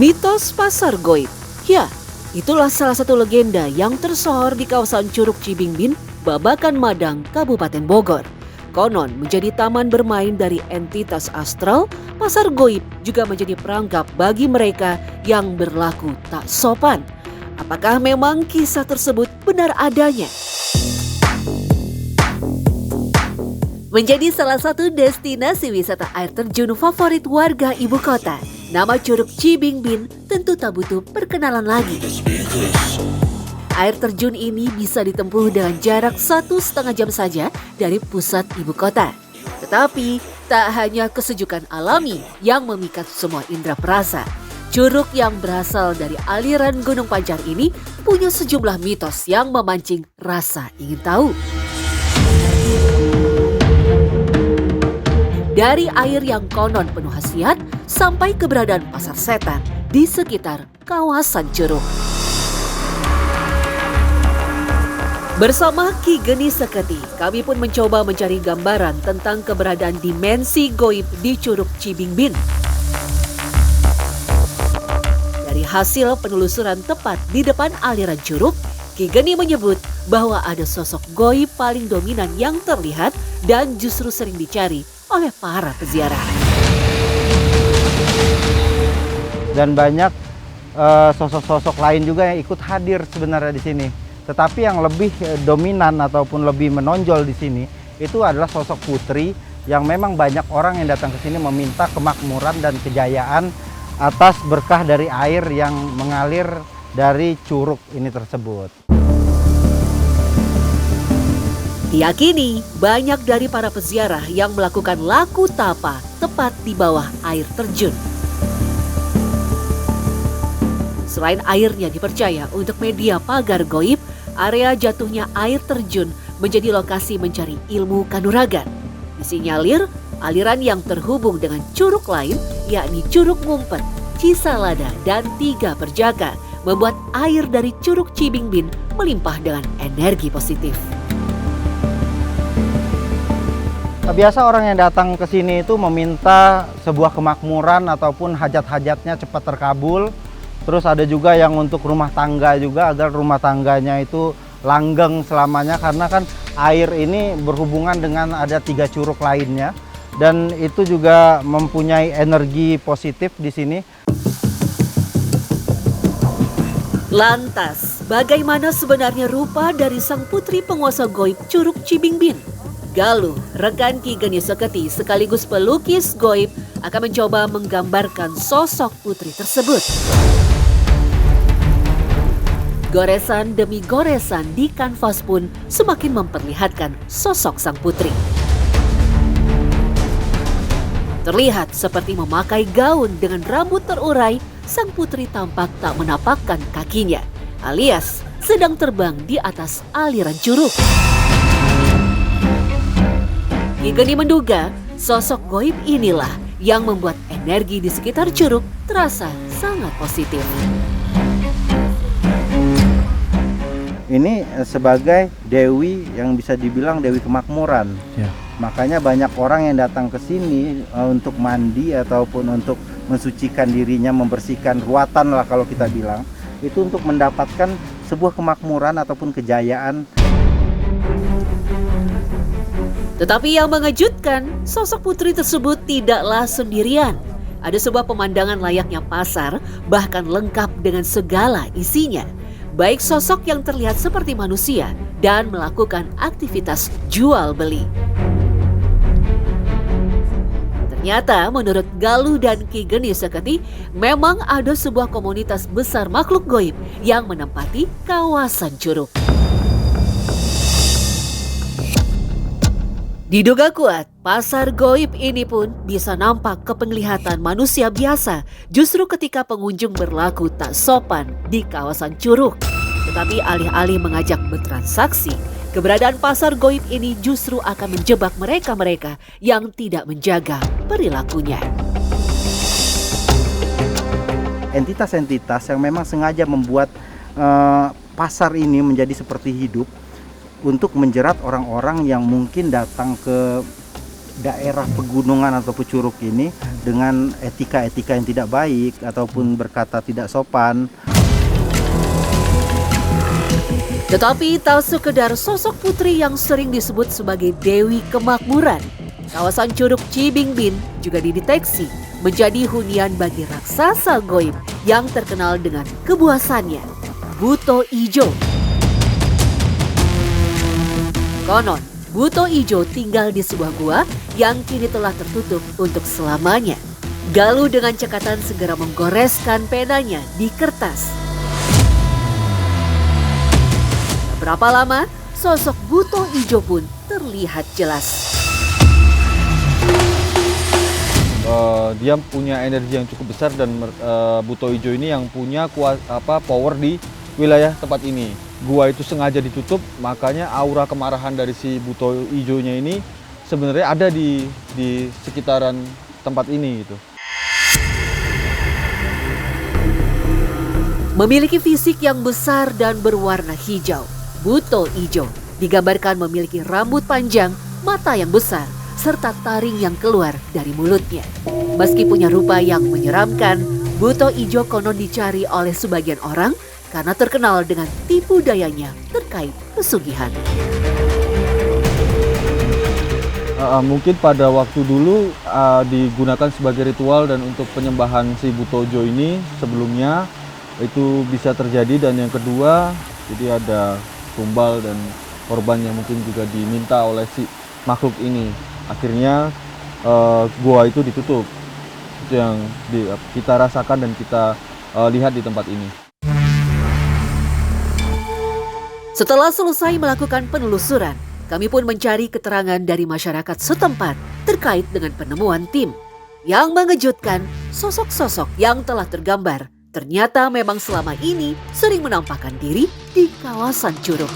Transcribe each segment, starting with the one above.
Mitos Pasar Goib. Ya, itulah salah satu legenda yang tersohor di kawasan Curug Cibingbin, Babakan Madang, Kabupaten Bogor. Konon menjadi taman bermain dari entitas astral, pasar goib juga menjadi perangkap bagi mereka yang berlaku tak sopan. Apakah memang kisah tersebut benar adanya? Menjadi salah satu destinasi wisata air terjun favorit warga ibu kota, nama Curug Cibingbin tentu tak butuh perkenalan lagi. Air terjun ini bisa ditempuh dengan jarak 1,5 jam saja dari pusat ibu kota. Tetapi tak hanya kesejukan alami yang memikat semua indera perasa. Curug yang berasal dari aliran Gunung Pancar ini punya sejumlah mitos yang memancing rasa ingin tahu. Dari air yang konon penuh khasiat sampai keberadaan pasar setan di sekitar kawasan curug. Bersama Ki Geni Seketi, kami pun mencoba mencari gambaran tentang keberadaan dimensi goib di Curug Cibingbin. Dari hasil penelusuran tepat di depan aliran curug, Ki Geni menyebut bahwa ada sosok goib paling dominan yang terlihat dan justru sering dicari oleh para peziarah. Dan banyak sosok-sosok lain juga yang ikut hadir sebenarnya di sini. Tetapi yang lebih dominan ataupun lebih menonjol di sini itu adalah sosok putri yang memang banyak orang yang datang ke sini meminta kemakmuran dan kejayaan atas berkah dari air yang mengalir dari curug ini tersebut. Diyakini banyak dari para peziarah yang melakukan laku tapa tepat di bawah air terjun. Selain airnya dipercaya untuk media pagar goib, area jatuhnya air terjun menjadi lokasi mencari ilmu kanuragan. Disinyalir aliran yang terhubung dengan curug lain, yakni Curug Ngumpet, Cisalada, dan Tiga Perjaka, membuat air dari Curug Cibingbin melimpah dengan energi positif. Biasa orang yang datang ke sini itu meminta sebuah kemakmuran ataupun hajat-hajatnya cepat terkabul. Terus ada juga yang untuk rumah tangga juga, agar rumah tangganya itu langgeng selamanya, karena kan air ini berhubungan dengan ada 3 curug lainnya dan itu juga mempunyai energi positif di sini. Lantas, bagaimana sebenarnya rupa dari sang putri penguasa goib Curug Cibingbin? Galuh, rekan Ki Geni Seketi sekaligus pelukis goib, akan mencoba menggambarkan sosok putri tersebut. Goresan demi goresan di kanvas pun semakin memperlihatkan sosok sang putri. Terlihat seperti memakai gaun dengan rambut terurai, sang putri tampak tak menapakkan kakinya, alias sedang terbang di atas aliran curug. Ki Geni menduga sosok goib inilah yang membuat energi di sekitar curug terasa sangat positif. Ini sebagai dewi yang bisa dibilang dewi kemakmuran. Ya. Makanya banyak orang yang datang ke sini untuk mandi ataupun untuk mensucikan dirinya, membersihkan ruatan lah kalau kita bilang. Itu untuk mendapatkan sebuah kemakmuran ataupun kejayaan. Tetapi yang mengejutkan, sosok putri tersebut tidaklah sendirian. Ada sebuah pemandangan layaknya pasar, bahkan lengkap dengan segala isinya. Baik sosok yang terlihat seperti manusia dan melakukan aktivitas jual beli. Ternyata menurut Galuh dan Ki Geni Seketi, memang ada sebuah komunitas besar makhluk goib yang menempati kawasan curug. Diduga kuat, pasar goib ini pun bisa nampak kepenglihatan manusia biasa justru ketika pengunjung berlaku tak sopan di kawasan curug. Tetapi alih-alih mengajak bertransaksi, keberadaan pasar goib ini justru akan menjebak mereka-mereka yang tidak menjaga perilakunya. Entitas-entitas yang memang sengaja membuat pasar ini menjadi seperti hidup untuk menjerat orang-orang yang mungkin datang ke daerah pegunungan atau Curug ini dengan etika-etika yang tidak baik ataupun berkata tidak sopan. Tetapi tak sekedar sosok putri yang sering disebut sebagai Dewi Kemakmuran, kawasan Curug Cibingbin juga dideteksi menjadi hunian bagi raksasa goib yang terkenal dengan kebuasannya, Buto Ijo. Konon, Buto Ijo tinggal di sebuah gua yang kini telah tertutup untuk selamanya. Galuh dengan cekatan segera menggoreskan penanya di kertas. Berapa lama, sosok Buto Ijo pun terlihat jelas. Dia punya energi yang cukup besar dan Buto Ijo ini yang punya power di wilayah tempat ini. Gua itu sengaja ditutup, makanya aura kemarahan dari si Buto Ijonya ini sebenarnya ada di sekitaran tempat ini gitu. Memiliki fisik yang besar dan berwarna hijau, Buto Ijo digambarkan memiliki rambut panjang, mata yang besar, serta taring yang keluar dari mulutnya. Meski punya rupa yang menyeramkan, Buto Ijo konon dicari oleh sebagian orang karena terkenal dengan tipu dayanya terkait pesugihan. Mungkin pada waktu dulu digunakan sebagai ritual dan untuk penyembahan si Buto Ijo ini sebelumnya itu bisa terjadi, dan yang kedua jadi ada tumbal dan korban yang mungkin juga diminta oleh si makhluk ini. Akhirnya gua itu ditutup. Itu yang kita rasakan dan kita lihat di tempat ini. Setelah selesai melakukan penelusuran, kami pun mencari keterangan dari masyarakat setempat terkait dengan penemuan tim. Yang mengejutkan, sosok-sosok yang telah tergambar ternyata memang selama ini sering menampakkan diri di kawasan Curug.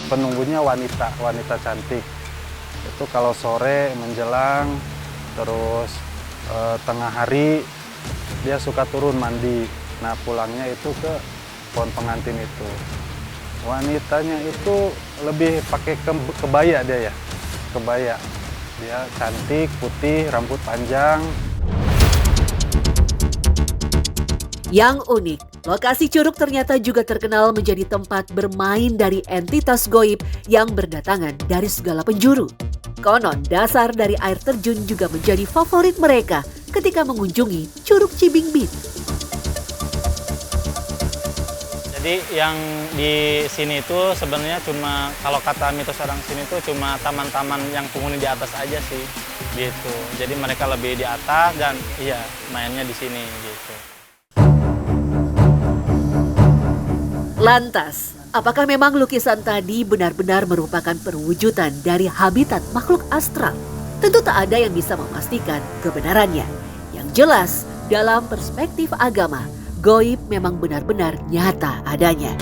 Penunggunya wanita cantik. Itu kalau sore menjelang, terus tengah hari dia suka turun mandi. Nah, pulangnya itu ke pohon pengantin itu. Wanitanya itu lebih pakai kebaya dia ya. Kebaya. Dia cantik, putih, rambut panjang. Yang unik, lokasi Curug ternyata juga terkenal menjadi tempat bermain dari entitas goib yang berdatangan dari segala penjuru. Konon, dasar dari air terjun juga menjadi favorit mereka ketika mengunjungi Curug Cibingbin. Jadi yang di sini itu sebenarnya cuma, kalau kata mitos orang sini itu cuma taman-taman yang penghuni di atas aja sih, gitu. Jadi mereka lebih di atas dan iya mainnya di sini gitu. Lantas, apakah memang lukisan tadi benar-benar merupakan perwujudan dari habitat makhluk astral? Tentu tak ada yang bisa memastikan kebenarannya. Yang jelas, dalam perspektif agama, goib memang benar-benar nyata adanya.